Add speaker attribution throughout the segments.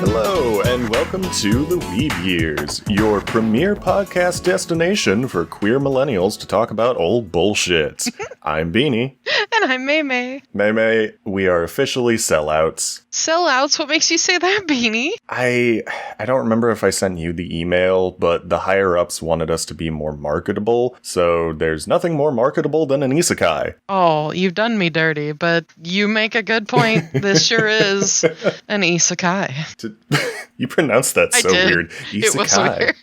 Speaker 1: Hello, and welcome to the Weeb Years, your premier podcast destination for queer millennials to talk about old bullshit. I'm Beanie.
Speaker 2: And I'm MaeMae.
Speaker 1: MaeMae, we are officially sellouts.
Speaker 2: Sellouts? What makes you say that, Beanie?
Speaker 1: I don't remember if I sent you the email, but the higher-ups wanted us to be more marketable, so there's nothing more marketable than an isekai.
Speaker 2: Oh, you've done me dirty, but you make a good point. This sure is an isekai.
Speaker 1: You pronounced that so weird. Isekai.
Speaker 2: It was weird.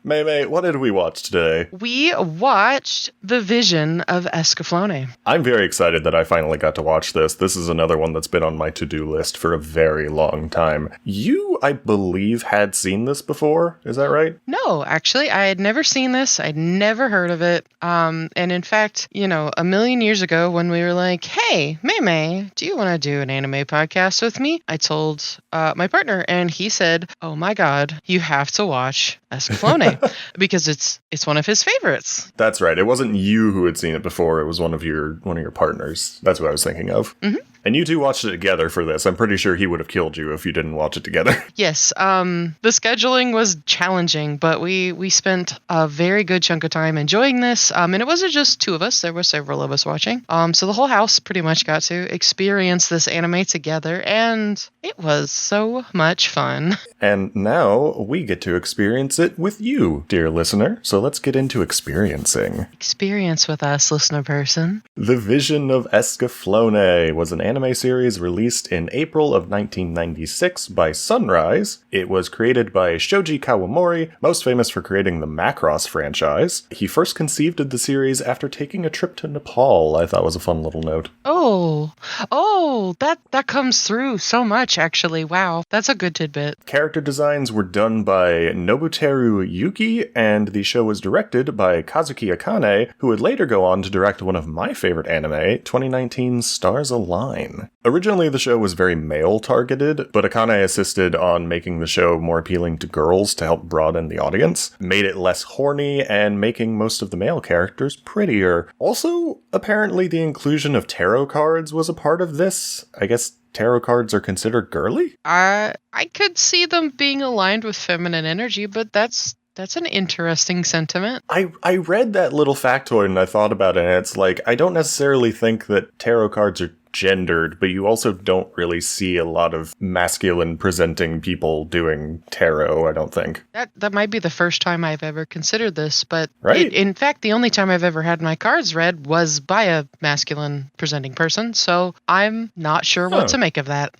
Speaker 1: MaeMae, what did we watch today?
Speaker 2: We watched The Vision of Escaflowne.
Speaker 1: I'm very excited that I finally got to watch this. This is another one that's been on my to-do list for a very long time. You, I believe, had seen this before. Is that right?
Speaker 2: No, actually, I had never seen this. I'd never heard of it. And in fact, a million years ago when we were like, hey, MaeMae, do you want to do an anime podcast with me? I told my partner, and he said, oh my god, you have to watch Escaflowne because it's one of his favorites.
Speaker 1: That's right. It wasn't you who had seen it before. It was one of your partners. That's what I was thinking of. Mm-hmm. And you two watched it together for this. I'm pretty sure he would have killed you if you didn't watch it together.
Speaker 2: Yes. The scheduling was challenging, but we spent a very good chunk of time enjoying this. And it wasn't just two of us. There were several of us watching. So the whole house pretty much got to experience this anime together, and it was so much fun.
Speaker 1: And now we get to experience it with you, dear listener. So let's get into experiencing.
Speaker 2: Experience with us, listener person.
Speaker 1: The Vision of Escaflowne was an anime series released in April of 1996 by Sunrise. It was created by Shoji Kawamori, most famous for creating the Macross franchise. He first conceived of the series after taking a trip to Nepal. I thought was a fun little note.
Speaker 2: Oh, that comes through so much, actually. Wow, that's a good tidbit.
Speaker 1: Character designs were done by Nobuteru Yuki, and the show was directed by Kazuki Akane, who would later go on to direct one of my favorite anime, 2019's Stars Align. Originally, the show was very male-targeted, but Akane assisted on making the show more appealing to girls to help broaden the audience, made it less horny, and making most of the male characters prettier. Also, apparently the inclusion of tarot cards was a part of this. I guess tarot cards are considered girly?
Speaker 2: I could see them being aligned with feminine energy, but that's an interesting sentiment.
Speaker 1: I read that little factoid and I thought about it, and it's like, I don't necessarily think that tarot cards are gendered, but you also don't really see a lot of masculine presenting people doing tarot, I don't think.
Speaker 2: That might be the first time I've ever considered this, but
Speaker 1: right?
Speaker 2: In fact, the only time I've ever had my cards read was by a masculine presenting person, so I'm not sure what to make of that.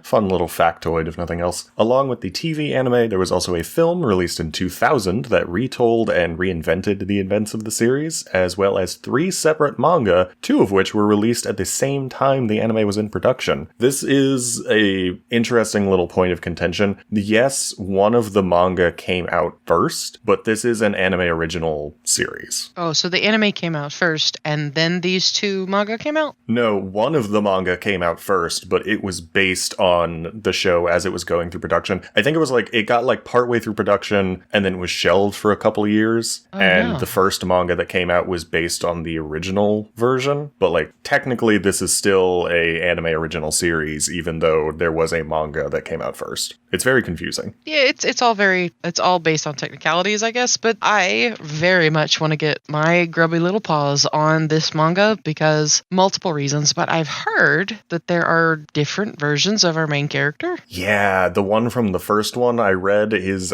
Speaker 1: Fun little factoid, if nothing else. Along with the TV anime, there was also a film released in 2000 that retold and reinvented the events of the series, as well as 3 separate manga, 2 of which were released at the same time the anime was in production. This is a interesting little point of contention. Yes, one of the manga came out first, but this is an anime original series.
Speaker 2: Oh, so the anime came out first, and then these 2 manga came out?
Speaker 1: No, one of the manga came out first, but it was based on the show as it was going through production. I think it was like, it got like partway through production, and then was shelved for a couple of years, the first manga that came out was based on the original version, but like, technically this is still a anime original series, even though there was a manga that came out first. It's very confusing.
Speaker 2: Yeah, it's all based on technicalities, I guess, but I very much want to get my grubby little paws on this manga because multiple reasons, but I've heard that there are different versions of our main character.
Speaker 1: Yeah, the one from the first one I read is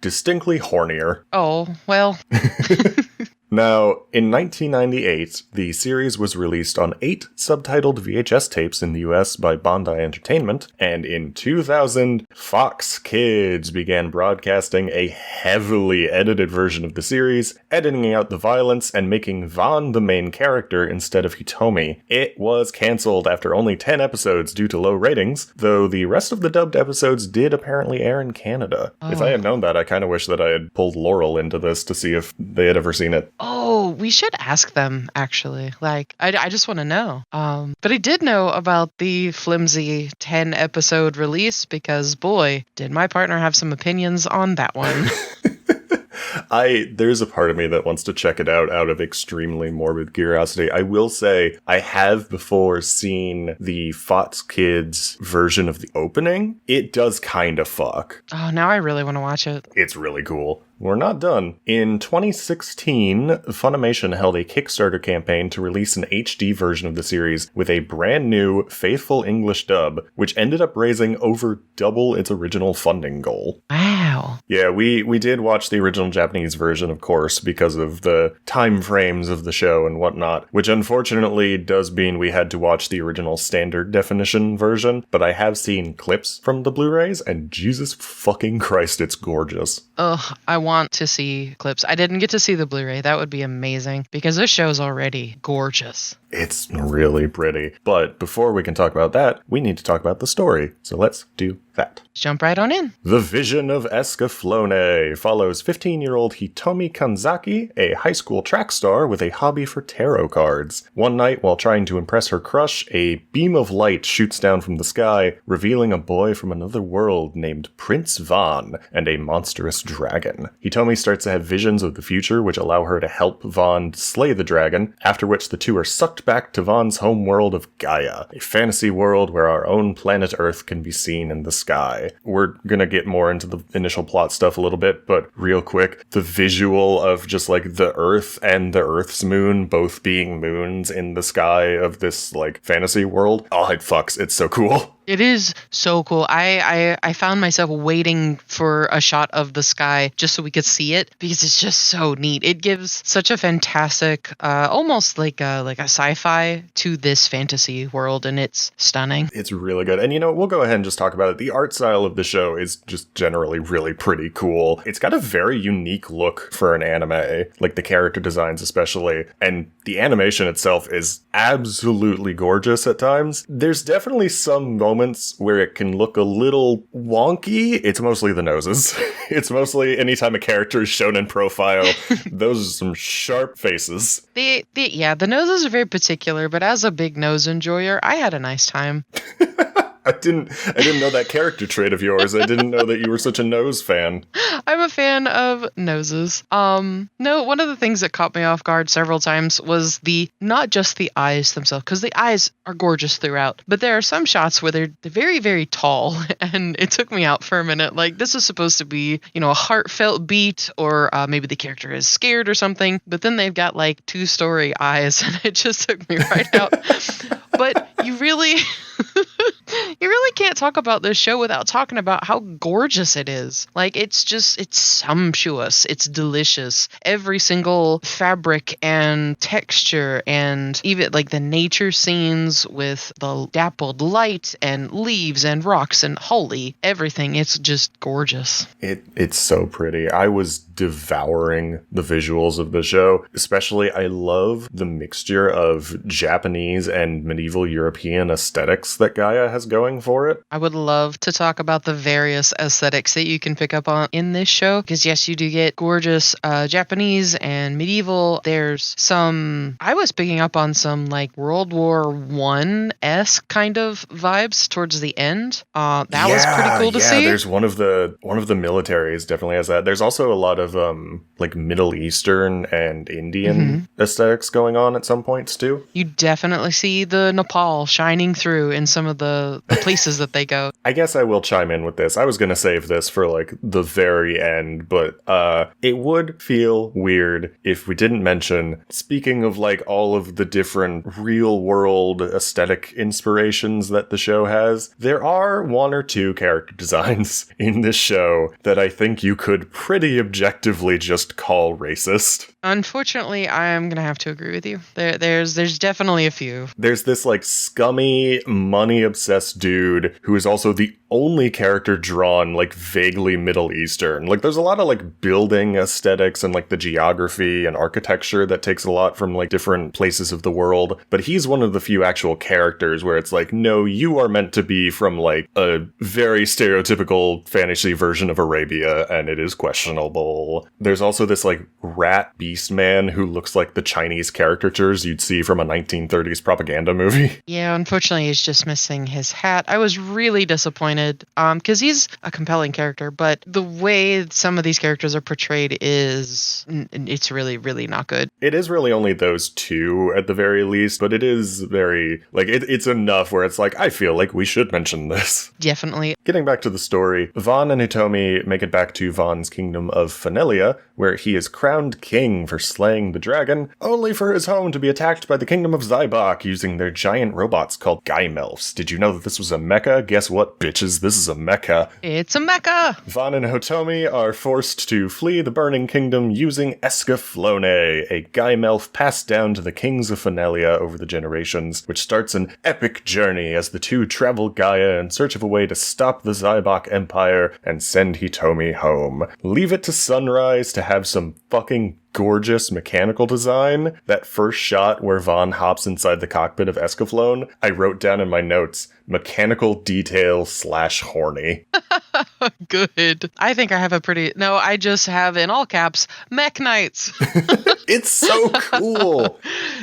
Speaker 1: distinctly hornier.
Speaker 2: Oh, well.
Speaker 1: Now, in 1998, the series was released on 8 subtitled VHS tapes in the US by Bondi Entertainment, and in 2000, Fox Kids began broadcasting a heavily edited version of the series, editing out the violence and making Vaughn the main character instead of Hitomi. It was cancelled after only 10 episodes due to low ratings, though the rest of the dubbed episodes did apparently air in Canada. If I had known that, I kind of wish that I had pulled Laurel into this to see if they had ever seen it.
Speaker 2: Oh, we should ask them, actually. Like, I just want to know. But I did know about the flimsy 10-episode release because, boy, did my partner have some opinions on that one.
Speaker 1: There's a part of me that wants to check it out of extremely morbid curiosity. I will say I have before seen the Fox Kids version of the opening. It does kind of fuck.
Speaker 2: Oh, now I really want to watch it.
Speaker 1: It's really cool. We're not done. In 2016, Funimation held a Kickstarter campaign to release an HD version of the series with a brand new, faithful English dub, which ended up raising over double its original funding goal.
Speaker 2: Wow.
Speaker 1: Yeah, we did watch the original Japanese version, of course, because of the time frames of the show and whatnot, which unfortunately does mean we had to watch the original standard definition version, but I have seen clips from the Blu-rays, and Jesus fucking Christ, it's gorgeous.
Speaker 2: Ugh, I want to see clips. I didn't get to see the Blu-ray. That would be amazing, because this show's already gorgeous.
Speaker 1: It's really pretty. But before we can talk about that, we need to talk about the story. So let's do that.
Speaker 2: Jump right on in.
Speaker 1: The Vision of Escaflowne follows 15-year-old Hitomi Kanzaki, a high school track star with a hobby for tarot cards. One night, while trying to impress her crush, a beam of light shoots down from the sky, revealing a boy from another world named Prince Vaughn and a monstrous dragon. Hitomi starts to have visions of the future which allow her to help Vaughn slay the dragon, after which the two are sucked back to Vaughn's home world of Gaia, a fantasy world where our own planet Earth can be seen in the sky. We're gonna get more into the initial plot stuff a little bit, but real quick, the visual of just like the Earth and the Earth's moon both being moons in the sky of this like fantasy world, oh, it fucks. It's so cool.
Speaker 2: It is so cool. I found myself waiting for a shot of the sky just so we could see it, because it's just so neat. It gives such a fantastic, almost like a sci-fi to this fantasy world, and it's stunning.
Speaker 1: It's really good. And we'll go ahead and just talk about it. The art style of the show is just generally really pretty cool. It's got a very unique look for an anime, like the character designs especially, and the animation itself is absolutely gorgeous at times. There's definitely some moments where it can look a little wonky. It's mostly the noses. It's mostly anytime a character is shown in profile, those are some sharp faces.
Speaker 2: The noses are very particular, but as a big nose enjoyer, I had a nice time.
Speaker 1: I didn't know that character trait of yours. I didn't know that you were such a nose fan.
Speaker 2: I'm a fan of noses. No, one of the things that caught me off guard several times was not just the eyes themselves, because the eyes are gorgeous throughout, but there are some shots where they're very, very tall, and it took me out for a minute. Like, this is supposed to be, a heartfelt beat, or maybe the character is scared or something, but then they've got like 2-story eyes, and it just took me right out. But you really can't talk about this show without talking about how gorgeous it is. Like, it's sumptuous. It's delicious. Every single fabric and texture, and even like the nature scenes with the dappled light and leaves and rocks and holy everything. It's just gorgeous.
Speaker 1: It's so pretty. I was devouring the visuals of the show. Especially, I love the mixture of Japanese and medieval European aesthetics that Gaia has going for it.
Speaker 2: I would love to talk about the various aesthetics that you can pick up on in this show, because yes, you do get gorgeous Japanese and medieval. There's I was picking up on some like World War I-esque kind of vibes towards the end. That was pretty cool to see.
Speaker 1: There's one of the militaries definitely has that. There's also a lot of like Middle Eastern and Indian aesthetics going on at some points too.
Speaker 2: You definitely see the Nepal shining through in some of the places that they go.
Speaker 1: I guess I will chime in with this. I was going to save this for like the very end, but it would feel weird if we didn't mention, speaking of like all of the different real world aesthetic inspirations that the show has, there are one or two character designs in this show that I think you could pretty objectively just call racist.
Speaker 2: Unfortunately, I'm going to have to agree with you. There's definitely a few.
Speaker 1: There's this like scummy, money-obsessed dude who is also the only character drawn like vaguely Middle Eastern. Like there's a lot of like building aesthetics and like the geography and architecture that takes a lot from like different places of the world. But he's one of the few actual characters where it's like, no, you are meant to be from like a very stereotypical fantasy version of Arabia, and it is questionable. There's also this like rat bee beast man who looks like the Chinese caricatures you'd see from a 1930s propaganda movie.
Speaker 2: Yeah, unfortunately, he's just missing his hat. I was really disappointed because he's a compelling character, but the way some of these characters are portrayed it's really, really not good.
Speaker 1: It is really only those two at the very least, but it is very, like, it's enough where it's like, I feel like we should mention this.
Speaker 2: Definitely.
Speaker 1: Getting back to the story, Vaughn and Hitomi make it back to Vaughn's kingdom of Fenelia, where he is crowned king for slaying the dragon, only for his home to be attacked by the kingdom of Zybok using their giant robots called Gaimelfs. Did you know that this was a mecha? Guess what, bitches? This is a mecha.
Speaker 2: It's a mecha!
Speaker 1: Vaughn and Hitomi are forced to flee the burning kingdom using Escaflowne, a Gaimelf passed down to the kings of Fenelia over the generations, which starts an epic journey as the two travel Gaia in search of a way to stop the Zybok Empire and send Hitomi home. Leave it to sunrise to have some fucking gorgeous mechanical design. That first shot where Vaughn hops inside the cockpit of Escaflowne, I wrote down in my notes, mechanical detail / horny.
Speaker 2: Good. I think I have I just have in all caps, Mech Knights.
Speaker 1: It's so cool.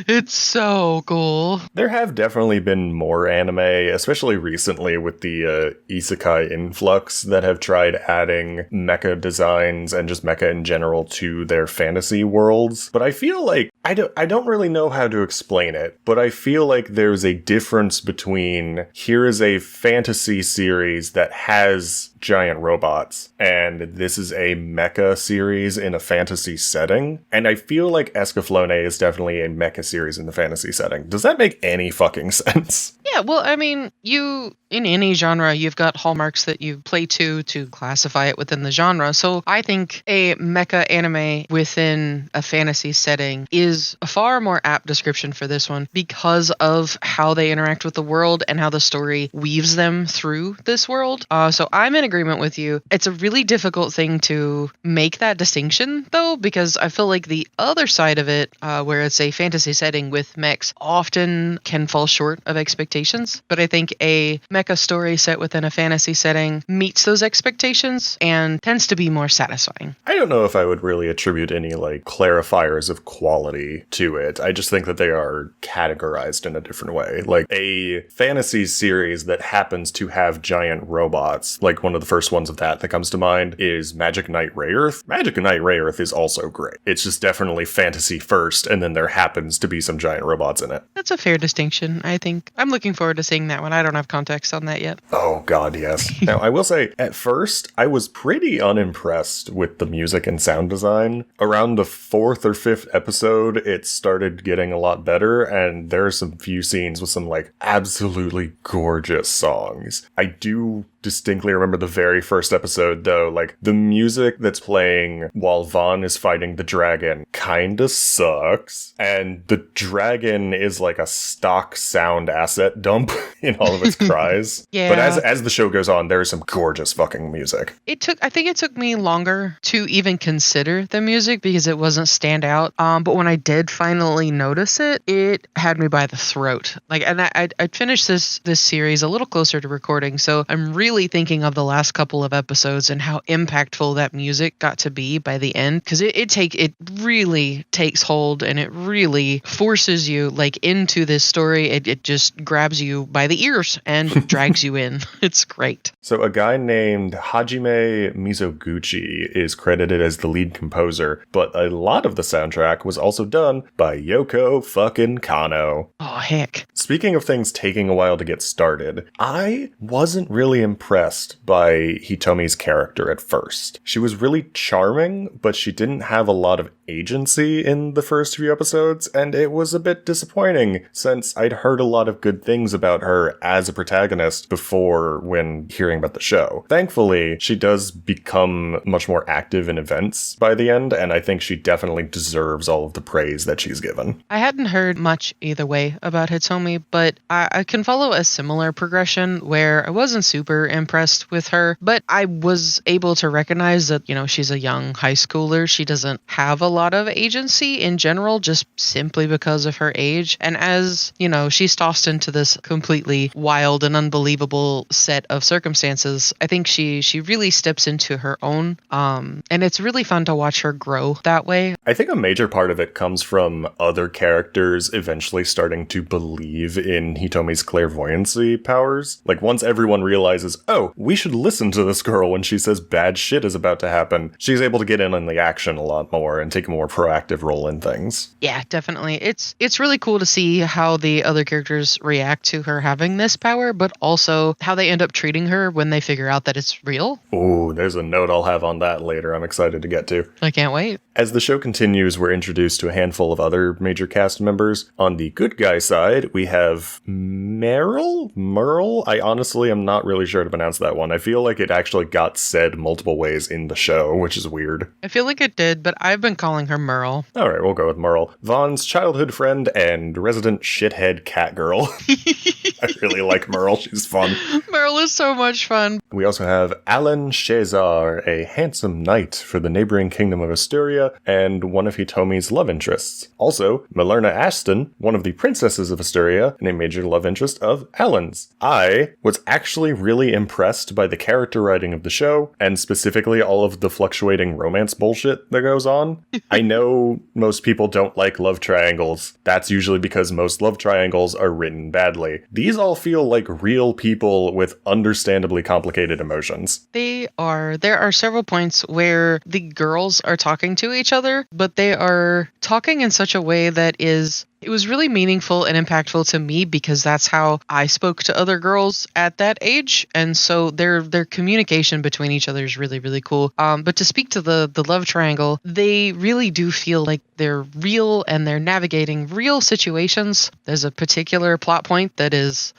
Speaker 2: It's so cool.
Speaker 1: There have definitely been more anime, especially recently with the isekai influx, that have tried adding mecha designs and just mecha in general to their fantasy worlds. But I feel like, I don't really know how to explain it, but I feel like there's a difference between here is a fantasy series that has giant robots, and this is a mecha series in a fantasy setting. And I feel like Escaflowne is definitely a mecha series in the fantasy setting. Does that make any fucking sense?
Speaker 2: Yeah, well, I mean, in any genre, you've got hallmarks that you play to classify it within the genre. So I think a mecha anime within a fantasy setting is a far more apt description for this one because of how they interact with the world and how the story weaves them through this world. So I'm in agreement with you. It's a really difficult thing to make that distinction, though, because I feel like the other side of it, where it's a fantasy setting with mechs, often can fall short of expectations. But I think a mecha story set within a fantasy setting meets those expectations and tends to be more satisfying.
Speaker 1: I don't know if I would really attribute any, like, clarifiers of quality to it. I just think that they are categorized in a different way. Like, a fantasy series that happens to have giant robots, like one of the first ones of that comes to mind is Magic Knight Rayearth. Magic Knight Rayearth is also great. It's just definitely fantasy first, and then there happens to be some giant robots in it.
Speaker 2: That's a fair distinction, I think. I'm looking forward to seeing that one. I don't have context on that yet.
Speaker 1: Oh, God, yes. Now, I will say, at first, I was pretty unimpressed with the music and sound design. Around the 4th or 5th episode, it started getting a lot better, and there are some few scenes with some, like, absolutely gorgeous songs. I do distinctly remember the very first episode, though. Like, the music that's playing while Vaughn is fighting the dragon kinda sucks, and the dragon is like a stock sound asset dump in all of its cries.
Speaker 2: Yeah.
Speaker 1: But as the show goes on, there is some gorgeous fucking music.
Speaker 2: I think it took me longer to even consider the music because it wasn't stand out. But when I did finally notice it, it had me by the throat. Like, and I'd finished this series a little closer to recording, so I'm really thinking of the last couple of episodes and how impactful that music got to be by the end, because it really takes hold and it really forces you like into this story. It just grabs you by the ears and drags you in. It's great.
Speaker 1: So a guy named Hajime Mizoguchi is credited as the lead composer, but a lot of the soundtrack was also done by Yoko fucking Kano.
Speaker 2: Oh, heck.
Speaker 1: Speaking of things taking a while to get started, I wasn't really impressed by Hitomi's character at first. She was really charming, but she didn't have a lot of agency in the first few episodes, and it was a bit disappointing since I'd heard a lot of good things about her as a protagonist before when hearing about the show. Thankfully, she does become much more active in events by the end, and I think she definitely deserves all of the praise that she's given.
Speaker 2: I hadn't heard much either way about Hitomi, but I can follow a similar progression where I wasn't super impressed with her but I was able to recognize that, she's a young high schooler. She doesn't have a lot of agency in general, just simply because of her age. And as, she's tossed into this completely wild and unbelievable set of circumstances, I think she really steps into her own. And it's really fun to watch her grow that way.
Speaker 1: I think a major part of it comes from other characters eventually starting to believe in Hitomi's clairvoyancy powers. Like, once everyone realizes, oh, we should listen to this girl when she says bad shit is about to happen, she's able to get in on the action a lot more and take a more proactive role in things.
Speaker 2: Yeah, definitely. It's really cool to see how the other characters react to her having this power, but also how they end up treating her when they figure out that it's real.
Speaker 1: Ooh, there's a note I'll have on that later I'm excited to get to.
Speaker 2: I can't wait.
Speaker 1: As the show continues, we're introduced to a handful of other major cast members. On the good guy side, we have Merle? I honestly am not really sure to pronounce that one. I feel like it actually got said multiple ways in the show, which is weird.
Speaker 2: I feel like it did, but I've been calling her Merle.
Speaker 1: Alright, we'll go with Merle. Vaughn's childhood friend and resident shithead cat girl. I really like Merle, she's fun.
Speaker 2: Merle is so much fun.
Speaker 1: We also have Alan Shazar, a handsome knight for the neighboring kingdom of Asturia, and one of Hitomi's love interests. Also, Malerna Ashton, one of the princesses of Asturia, and a major love interest of Alan's. I was actually really impressed by the character writing of the show, and specifically all of the fluctuating romance bullshit that goes on. I know most people don't like love triangles. That's usually because most love triangles are written badly. These all feel like real people with understandably complicated emotions.
Speaker 2: They are. There are several points where the girls are talking to each other, but they are talking in such a way that it was really meaningful and impactful to me because that's how I spoke to other girls at that age. And so their communication between each other is really, really cool. But to speak to the love triangle, they really do feel like they're real and they're navigating real situations. There's a particular plot point that is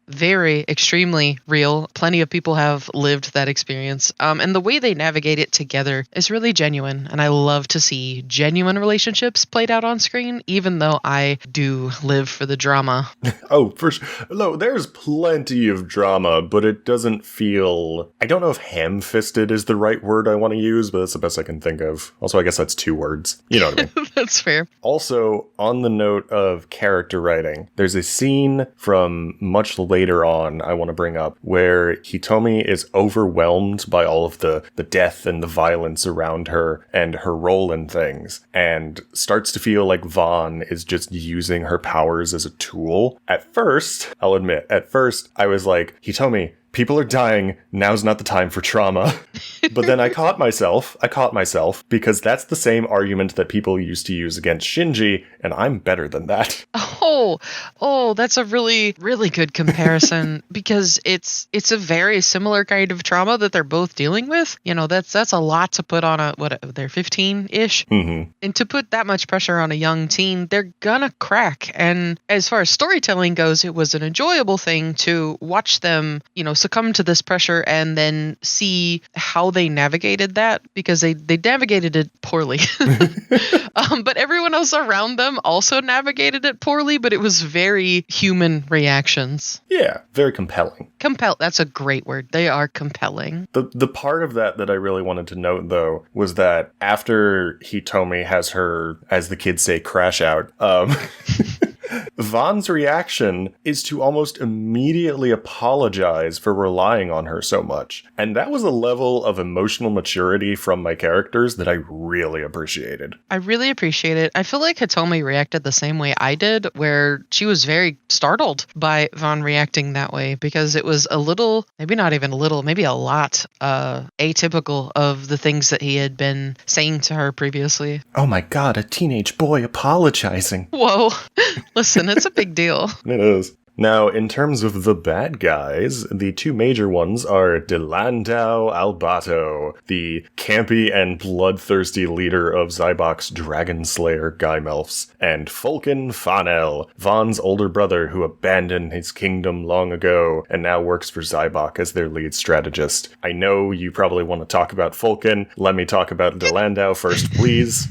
Speaker 2: very extremely real. Plenty of people have lived that experience. And the way they navigate it together is really genuine. And I love to see genuine relationships played out on screen, even though I do live for the drama.
Speaker 1: Oh, for sure. No, there's plenty of drama, but it doesn't feel... I don't know if ham-fisted is the right word I want to use, but that's the best I can think of. Also, I guess that's 2 words. You know what I mean.
Speaker 2: That's fair.
Speaker 1: Also, on the note of character writing, there's a scene from much later on I want to bring up where Hitomi is overwhelmed by all of the death and the violence around her and her role in things, and starts to feel like Vaughn is just using her powers as a tool. At first, I'll admit, I was like, Hitomi, people are dying, now's not the time for trauma. But then I caught myself, because that's the same argument that people used to use against Shinji, and I'm better than that.
Speaker 2: Oh, that's a really, really good comparison, because it's a very similar kind of trauma that they're both dealing with. That's a lot to put on they're 15-ish.
Speaker 1: Mm-hmm.
Speaker 2: And to put that much pressure on a young teen, they're gonna crack. And as far as storytelling goes, it was an enjoyable thing to watch them, succumb to this pressure and then see how they navigated that, because they navigated it poorly. But everyone else around them also navigated it poorly, but it was very human reactions.
Speaker 1: Yeah, very compelling.
Speaker 2: That's a great word. They are compelling.
Speaker 1: The part of that I really wanted to note, though, was that after Hitomi has her, as the kids say, crash out, Vaughn's reaction is to almost immediately apologize for relying on her so much. And that was a level of emotional maturity from my characters that I really appreciated.
Speaker 2: I really appreciate it. I feel like Hitomi reacted the same way I did, where she was very startled by Vaughn reacting that way, because it was a little, maybe not even a little, maybe a lot atypical of the things that he had been saying to her previously.
Speaker 1: Oh my god, a teenage boy apologizing.
Speaker 2: Whoa. Listen, it's a big deal.
Speaker 1: It is. Now, in terms of the bad guys, the 2 major ones are Delandau Albato, the campy and bloodthirsty leader of Zybok's Dragon Slayer Guymelfs, and Fulkin Fanel, Vaughn's older brother who abandoned his kingdom long ago and now works for Zybok as their lead strategist. I know you probably want to talk about Fulkin. Let me talk about Delandau first, please.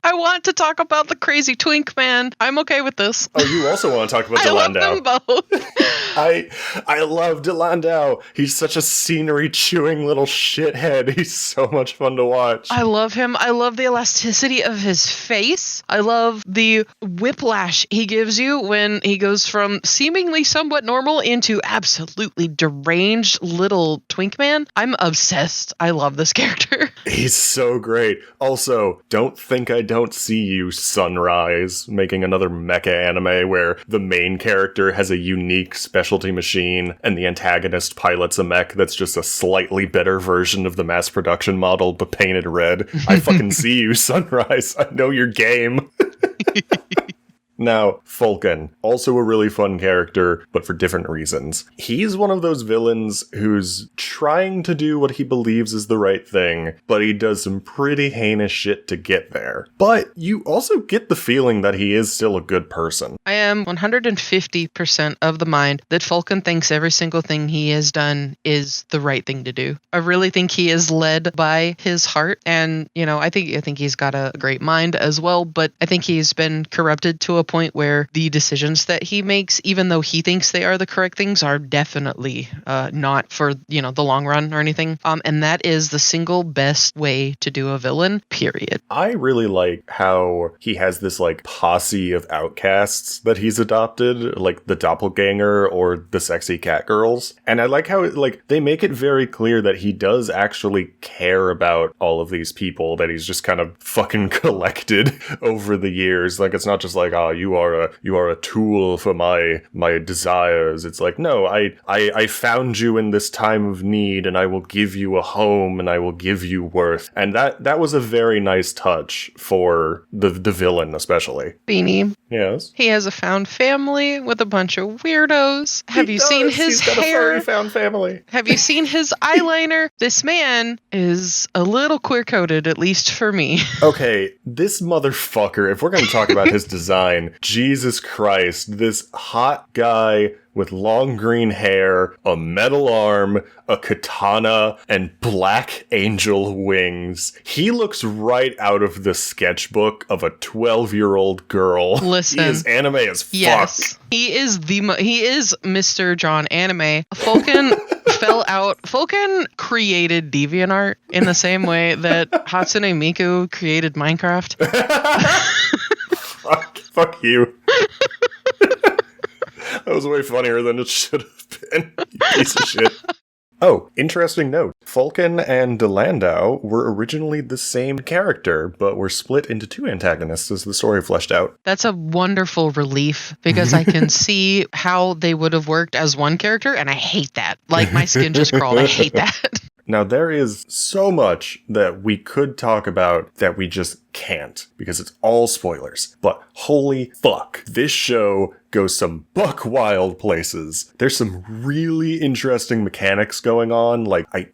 Speaker 2: I want to talk about the crazy twink man. I'm okay with this.
Speaker 1: Oh, you also want to talk about Delandau.
Speaker 2: I love them both.
Speaker 1: I love Delandau. He's such a scenery-chewing little shithead. He's so much fun to watch.
Speaker 2: I love him. I love the elasticity of his face. I love the whiplash he gives you when he goes from seemingly somewhat normal into absolutely deranged little twink man. I'm obsessed. I love this character.
Speaker 1: He's so great. Also, Don't Think I Don't See You, Sunrise, making another mecha anime where the main character has a unique specialty machine and the antagonist pilots a mech that's just a slightly better version of the mass production model but painted red. I fucking see you, Sunrise. I know your game. Now, Falcon, also a really fun character, but for different reasons. He's one of those villains who's trying to do what he believes is the right thing, but he does some pretty heinous shit to get there. But you also get the feeling that he is still a good person.
Speaker 2: I am 150% of the mind that Falcon thinks every single thing he has done is the right thing to do. I really think he is led by his heart, and, I think he's got a great mind as well, but I think he's been corrupted to a point where the decisions that he makes, even though he thinks they are the correct things, are definitely not for the long run or anything. And that is the single best way to do a villain, period.
Speaker 1: I really like how he has this posse of outcasts that he's adopted, like the doppelganger or the sexy cat girls. And I like how they make it very clear that he does actually care about all of these people that he's just kind of fucking collected over the years. It's not just you are a tool for my desires. It's no, I found you in this time of need, and I will give you a home, and I will give you worth. And that was a very nice touch for the villain, especially.
Speaker 2: Beanie.
Speaker 1: Yes.
Speaker 2: He has a found family with a bunch of weirdos. Have you seen his
Speaker 1: He's got
Speaker 2: hair?
Speaker 1: A furry found family.
Speaker 2: Have you seen his eyeliner? This man is a little queer-coded, at least for me.
Speaker 1: Okay, this motherfucker, if we're going to talk about his design, Jesus Christ, this hot guy with long green hair, a metal arm, a katana, and black angel wings. He looks right out of the sketchbook of a 12-year-old girl.
Speaker 2: Listen.
Speaker 1: He is anime as fuck.
Speaker 2: Yes. He is Mr. John Anime. Falcon fell out. Falcon created DeviantArt in the same way that Hatsune Miku created Minecraft.
Speaker 1: Fuck you. That was way funnier than it should have been, you piece of shit. Oh, interesting note. Falcon and Delandau were originally the same character, but were split into two antagonists as the story fleshed out.
Speaker 2: That's a wonderful relief, because I can see how they would have worked as one character, and I hate that. My skin just crawled. I hate that.
Speaker 1: Now, there is so much that we could talk about that we just can't, because it's all spoilers. But holy fuck, this show goes some buck wild places. There's some really interesting mechanics going on,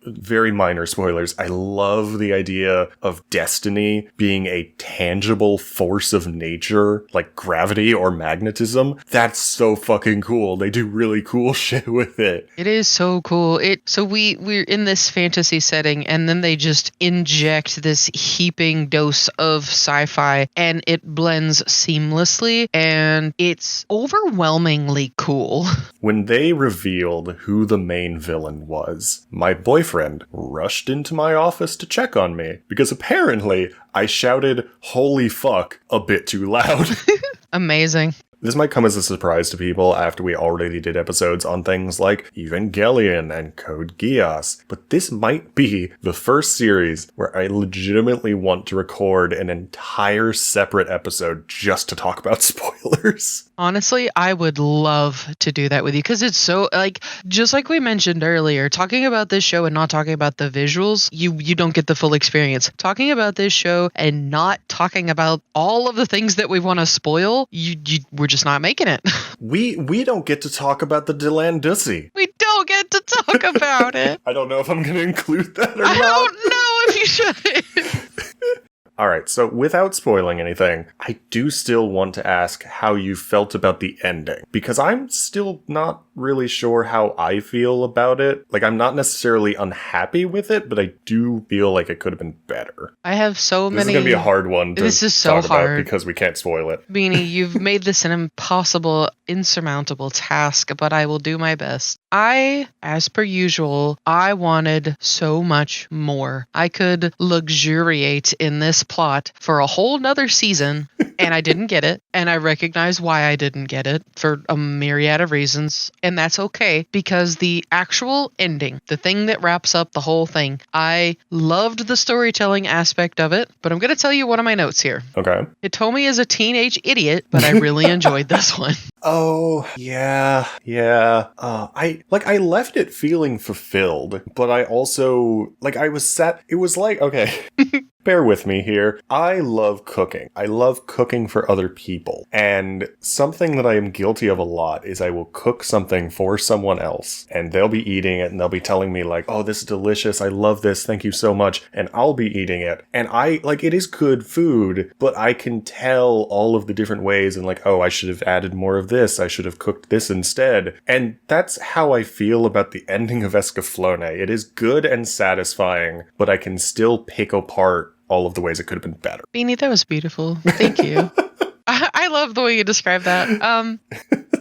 Speaker 1: very minor spoilers. I love the idea of destiny being a tangible force of nature, like gravity or magnetism. That's so fucking cool. They do really cool shit with it.
Speaker 2: It is so cool. So we're in this fantasy setting, and then they just inject this heaping dose of sci-fi, and it blends seamlessly, and it's overwhelmingly cool.
Speaker 1: When they revealed who the main villain was, my boyfriend rushed into my office to check on me, because apparently I shouted "holy fuck" a bit too loud.
Speaker 2: Amazing.
Speaker 1: This might come as a surprise to people after we already did episodes on things like Evangelion and Code Geass, but this might be the first series where I legitimately want to record an entire separate episode just to talk about spoilers.
Speaker 2: Honestly, I would love to do that with you, because it's so, just like we mentioned earlier, talking about this show and not talking about the visuals, you don't get the full experience. Talking about this show and not talking about all of the things that we want to spoil, we're just not making it.
Speaker 1: We don't get to talk about the Delandussy.
Speaker 2: We don't get to talk about it.
Speaker 1: I don't know if I'm going to include that or not.
Speaker 2: I don't know if you should.
Speaker 1: All right, so without spoiling anything, I do still want to ask how you felt about the ending, because I'm still not really sure how I feel about it. Like, I'm not necessarily unhappy with it, but I do feel like it could have been better.
Speaker 2: I have so many...
Speaker 1: This is going to be a hard one to talk about because we can't spoil it.
Speaker 2: Beanie, you've made this an impossible, insurmountable task, but I will do my best. As per usual, I wanted so much more. I could luxuriate in this plot for a whole nother season, and I didn't get it. And I recognize why I didn't get it for a myriad of reasons. And that's okay, because the actual ending, the thing that wraps up the whole thing, I loved the storytelling aspect of it, but I'm going to tell you one of my notes here.
Speaker 1: Okay.
Speaker 2: Hitomi is a teenage idiot, but I really enjoyed this one.
Speaker 1: Oh, yeah. I left it feeling fulfilled, but I also, I was sad. It was okay. Bear with me here. I love cooking. I love cooking for other people. And something that I am guilty of a lot is I will cook something for someone else, and they'll be eating it, and they'll be telling me oh, this is delicious. I love this. Thank you so much. And I'll be eating it. And it is good food, but I can tell all of the different ways and oh, I should have added more of this. I should have cooked this instead. And that's how I feel about the ending of Escaflowne. It is good and satisfying, but I can still pick apart all of the ways it could have been better.
Speaker 2: Beanie, that was beautiful. Thank you. I love the way you describe that.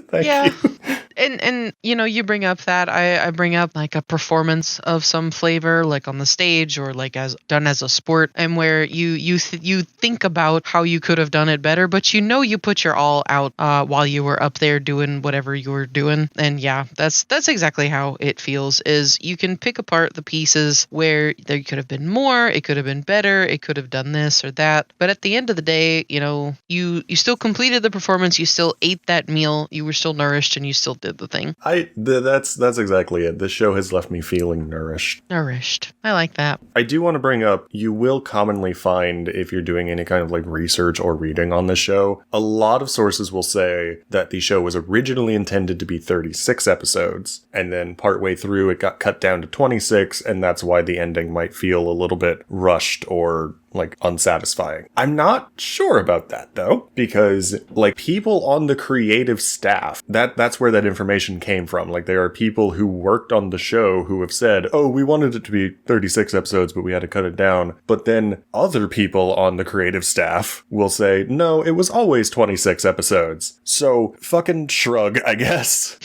Speaker 1: Thank you.
Speaker 2: And you bring up that I bring up a performance of some flavor, on the stage or as done as a sport, and where you think about how you could have done it better, but you put your all out while you were up there doing whatever you were doing. And yeah, that's exactly how it feels. Is you can pick apart the pieces where there could have been more, it could have been better, it could have done this or that, but at the end of the day, you still completed the performance, you still ate that meal, you were still nourished, and you still did the thing.
Speaker 1: That's exactly it. The show has left me feeling nourished.
Speaker 2: I like that.
Speaker 1: I do want to bring up, you will commonly find, if you're doing any kind of research or reading on the show, a lot of sources will say that the show was originally intended to be 36 episodes, and then partway through it got cut down to 26, and that's why the ending might feel a little bit rushed or unsatisfying. I'm not sure about that though, because people on the creative staff, that's where that information came from. There are people who worked on the show who have said, oh, we wanted it to be 36 episodes, but we had to cut it down. But then other people on the creative staff will say, no, it was always 26 episodes. So fucking shrug, I guess.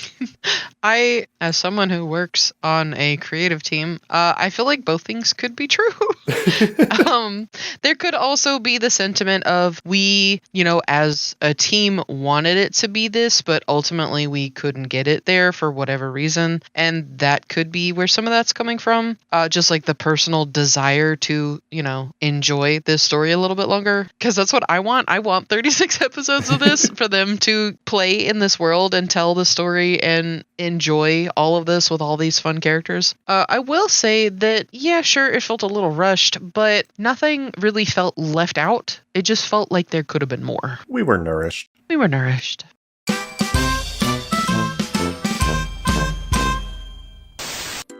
Speaker 2: I, as someone who works on a creative team, I feel like both things could be true. There could also be the sentiment of we, as a team wanted it to be this, but ultimately we couldn't get it there for whatever reason. And that could be where some of that's coming from. Just the personal desire to, enjoy this story a little bit longer. Because that's what I want. I want 36 episodes of this for them to play in this world and tell the story and enjoy all of this with all these fun characters. I will say that, yeah, sure, it felt a little rushed, but nothing really felt left out. It just felt like there could have been more.
Speaker 1: We were nourished.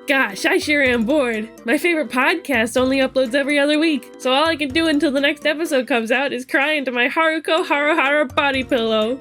Speaker 3: Gosh, I sure am bored. My favorite podcast only uploads every other week, so all I can do until the next episode comes out is cry into my Haruko Haruhara body pillow.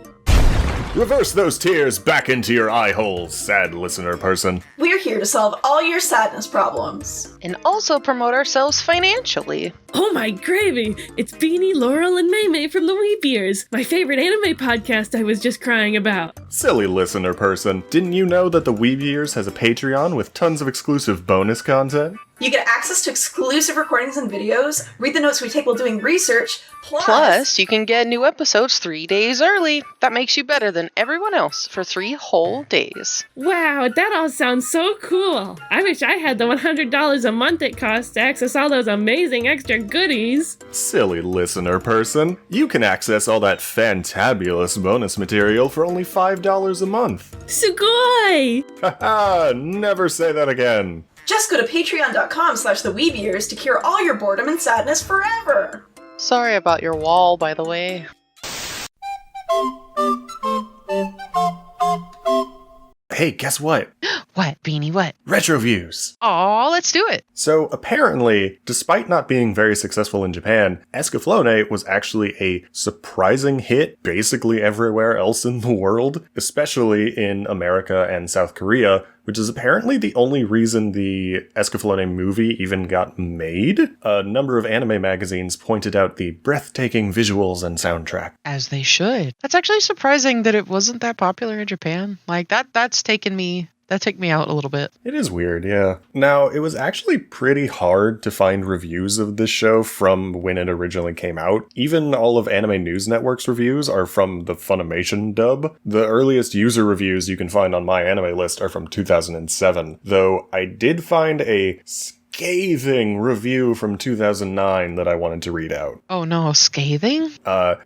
Speaker 1: Reverse those tears back into your eye holes, sad listener person.
Speaker 4: We're here to solve all your sadness problems.
Speaker 2: And also promote ourselves financially.
Speaker 3: Oh my gravy! It's Beanie, Laurel, and MaeMae from the Weeb Years, my favorite anime podcast I was just crying about.
Speaker 1: Silly listener person, didn't you know that the Weeb Years has a Patreon with tons of exclusive bonus content?
Speaker 4: You get access to exclusive recordings and videos, read the notes we take while doing research,
Speaker 2: Plus, you can get new episodes 3 days early. That makes you better than everyone else for 3 whole days.
Speaker 3: Wow, that all sounds so cool. I wish I had the $100 a month it costs to access all those amazing extra goodies.
Speaker 1: Silly listener person, you can access all that fantabulous bonus material for only $5 a month.
Speaker 3: Sugoi!
Speaker 1: Haha, never say that again.
Speaker 4: Just go to patreon.com/theweebyears to cure all your boredom and sadness forever.
Speaker 2: Sorry about your wall, by the way.
Speaker 1: Hey, guess what?
Speaker 2: What, Beanie, what?
Speaker 1: Retroviews!
Speaker 2: Aw, let's do it.
Speaker 1: So apparently, despite not being very successful in Japan, Escaflowne was actually a surprising hit basically everywhere else in the world, especially in America and South Korea, which is apparently the only reason the Escaflowne movie even got made. A number of anime magazines pointed out the breathtaking visuals and soundtrack.
Speaker 2: As they should. That's actually surprising that it wasn't that popular in Japan. Like, that's taken me... That took me out a little bit.
Speaker 1: It is weird, yeah. Now, it was actually pretty hard to find reviews of this show from when it originally came out. Even all of Anime News Network's reviews are from the Funimation dub. The earliest user reviews you can find on my anime list are from 2007, though I did find a scathing review from 2009 that I wanted to read out.
Speaker 2: Oh no, scathing?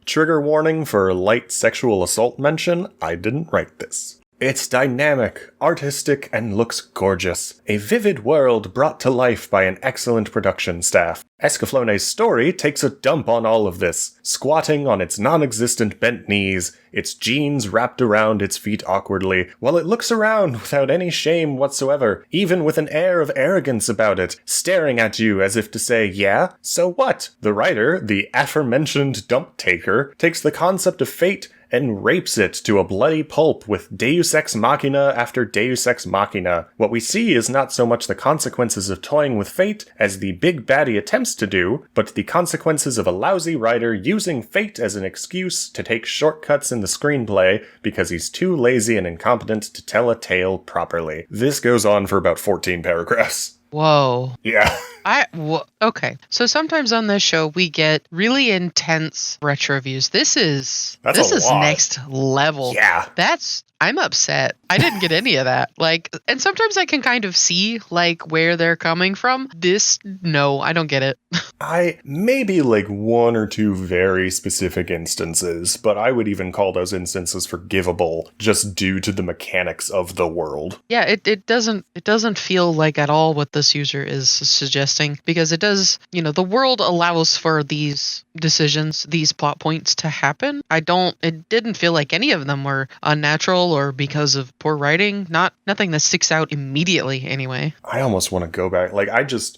Speaker 1: Trigger warning for light sexual assault mention. I didn't write this. It's dynamic, artistic, and looks gorgeous. A vivid world brought to life by an excellent production staff. Escaflowne's story takes a dump on all of this, squatting on its non-existent bent knees, its jeans wrapped around its feet awkwardly, while it looks around without any shame whatsoever, even with an air of arrogance about it, staring at you as if to say, yeah, so what? The writer, the aforementioned dump taker, takes the concept of fate and rapes it to a bloody pulp with deus ex machina after deus ex machina. What we see is not so much the consequences of toying with fate as the big baddie attempts to do, but the consequences of a lousy writer using fate as an excuse to take shortcuts in the screenplay because he's too lazy and incompetent to tell a tale properly. This goes on for about 14 paragraphs.
Speaker 2: Whoa.
Speaker 1: Yeah.
Speaker 2: Okay. So sometimes on this show we get really intense retro reviews. This is
Speaker 1: lot.
Speaker 2: Next level.
Speaker 1: Yeah.
Speaker 2: I'm upset. I didn't get any of that. And sometimes I can kind of see where they're coming from. No, I don't get it.
Speaker 1: I maybe one or two very specific instances, but I would even call those instances forgivable just due to the mechanics of the world.
Speaker 2: Yeah, it doesn't feel like at all what this user is suggesting, because it does, the world allows for these decisions, these plot points to happen. It didn't feel like any of them were unnatural or because of poor writing. Nothing that sticks out immediately anyway.
Speaker 1: I almost want to go back.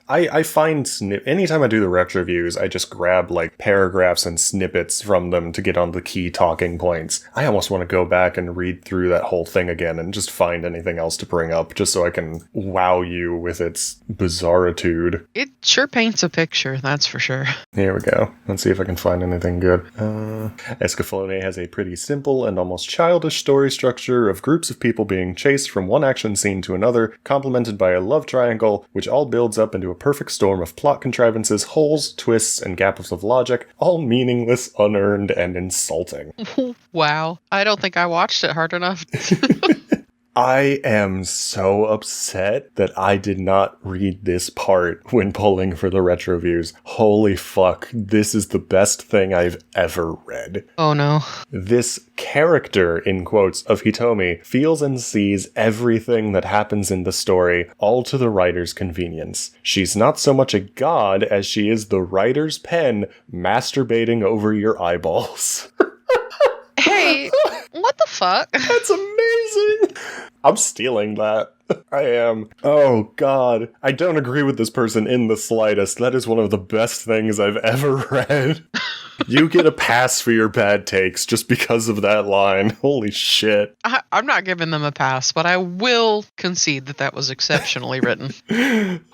Speaker 1: I find anytime I do the retro reviews, I just grab paragraphs and snippets from them to get on the key talking points. I almost want to go back and read through that whole thing again and just find anything else to bring up just so I can wow you with its bizarritude.
Speaker 2: It sure paints a picture, that's for sure.
Speaker 1: Here we go. Let's see if I can find anything good. Escaflowne has a pretty simple and almost childish story structure of groups of people being chased from one action scene to another, complemented by a love triangle, which all builds up into a perfect storm of plot contrivances, holes, twists, and gaps of logic, all meaningless, unearned, and insulting.
Speaker 2: Wow. I don't think I watched it hard enough.
Speaker 1: I am so upset that I did not read this part when pulling for the retro views. Holy fuck, this is the best thing I've ever read.
Speaker 2: Oh no.
Speaker 1: This character, in quotes, of Hitomi feels and sees everything that happens in the story, all to the writer's convenience. She's not so much a god as she is the writer's pen masturbating over your eyeballs.
Speaker 2: Hey, what the fuck?
Speaker 1: That's amazing! I'm stealing that. I am. Oh, God. I don't agree with this person in the slightest. That is one of the best things I've ever read. You get a pass for your bad takes just because of that line. Holy shit.
Speaker 2: I'm not giving them a pass, but I will concede that was exceptionally written.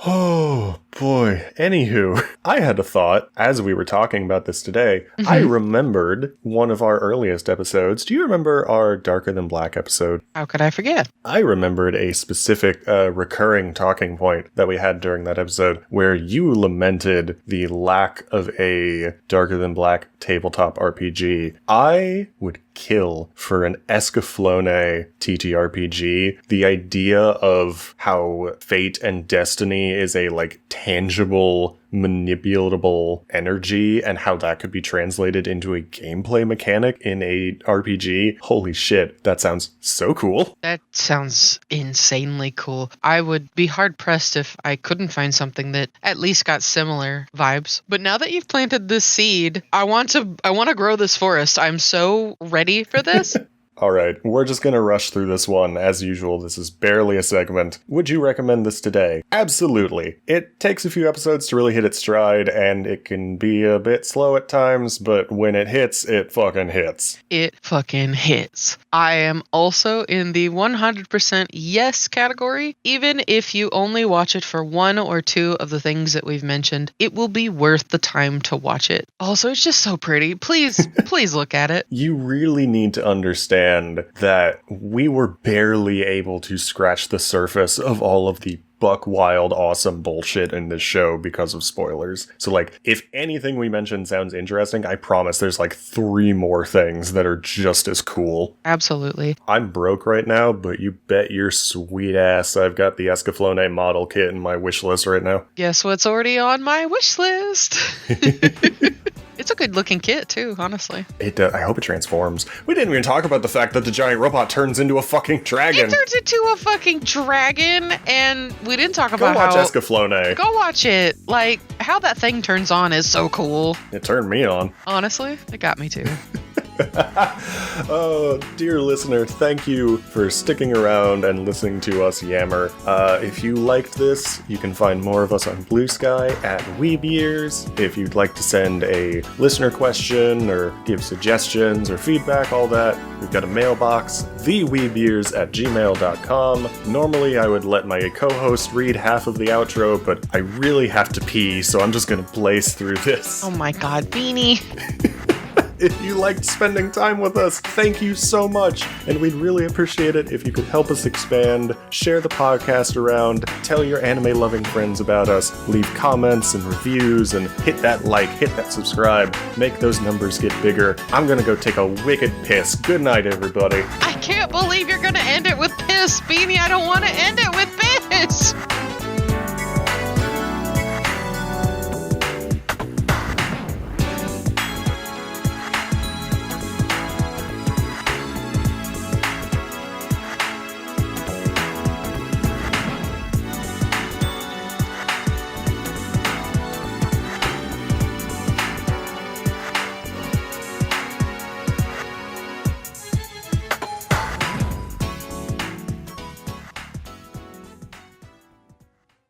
Speaker 1: Oh, boy. Anywho, I had a thought as we were talking about this today. Mm-hmm. I remembered one of our earliest episodes. Do you remember our Darker Than Black episode?
Speaker 2: How could I forget?
Speaker 1: I remembered a specific recurring talking point that we had during that episode where you lamented the lack of a Darker Than Black tabletop RPG. I would kill for an Escaflowne TTRPG. The idea of how fate and destiny is a tangible, manipulatable energy and how that could be translated into a gameplay mechanic in a RPG. Holy shit, that sounds so cool.
Speaker 2: That sounds insanely cool. I would be hard pressed if I couldn't find something that at least got similar vibes. But now that you've planted this seed, I want to grow this forest. I'm so ready for this.
Speaker 1: Alright, we're just gonna rush through this one. As usual, this is barely a segment. Would you recommend this today? Absolutely. It takes a few episodes to really hit its stride, and it can be a bit slow at times, but when it hits, it fucking hits.
Speaker 2: It fucking hits. I am also in the 100% yes category. Even if you only watch it for one or two of the things that we've mentioned, it will be worth the time to watch it. Also, it's just so pretty. Please, please look at it.
Speaker 1: You really need to understand that we were barely able to scratch the surface of all of the buck wild awesome bullshit in this show because of spoilers. So like, if anything we mentioned sounds interesting, I promise there's like 3 more things that are just as cool.
Speaker 2: Absolutely.
Speaker 1: I'm broke right now, but you bet your sweet ass I've got the Escaflowne model kit in my wish list right now.
Speaker 2: Guess what's already on my wish list? It's a good looking kit too, honestly.
Speaker 1: It I hope it transforms. We didn't even talk about the fact that the giant robot turns into a fucking dragon.
Speaker 2: It turns into a fucking dragon, and we didn't talk about
Speaker 1: Go watch
Speaker 2: how...
Speaker 1: Escaflowne.
Speaker 2: Go watch it. Like, how that thing turns on is so cool.
Speaker 1: It turned me on.
Speaker 2: Honestly, it got me too.
Speaker 1: Oh, dear listener, thank you for sticking around and listening to us yammer. If you liked this, you can find more of us on Blue Sky at Weeb Years. If you'd like to send a listener question or give suggestions or feedback, all that, we've got a mailbox, theweebyears@gmail.com. Normally, I would let my co-host read half of the outro, but I really have to pee, so I'm just gonna blaze through this.
Speaker 2: Oh my god, Beanie.
Speaker 1: If you liked spending time with us, thank you so much. And we'd really appreciate it if you could help us expand, share the podcast around, tell your anime-loving friends about us, leave comments and reviews, and hit that like, hit that subscribe, make those numbers get bigger. I'm gonna go take a wicked piss. Good night, everybody.
Speaker 2: I can't believe you're gonna end it with piss, Beanie. I don't want to end it with piss.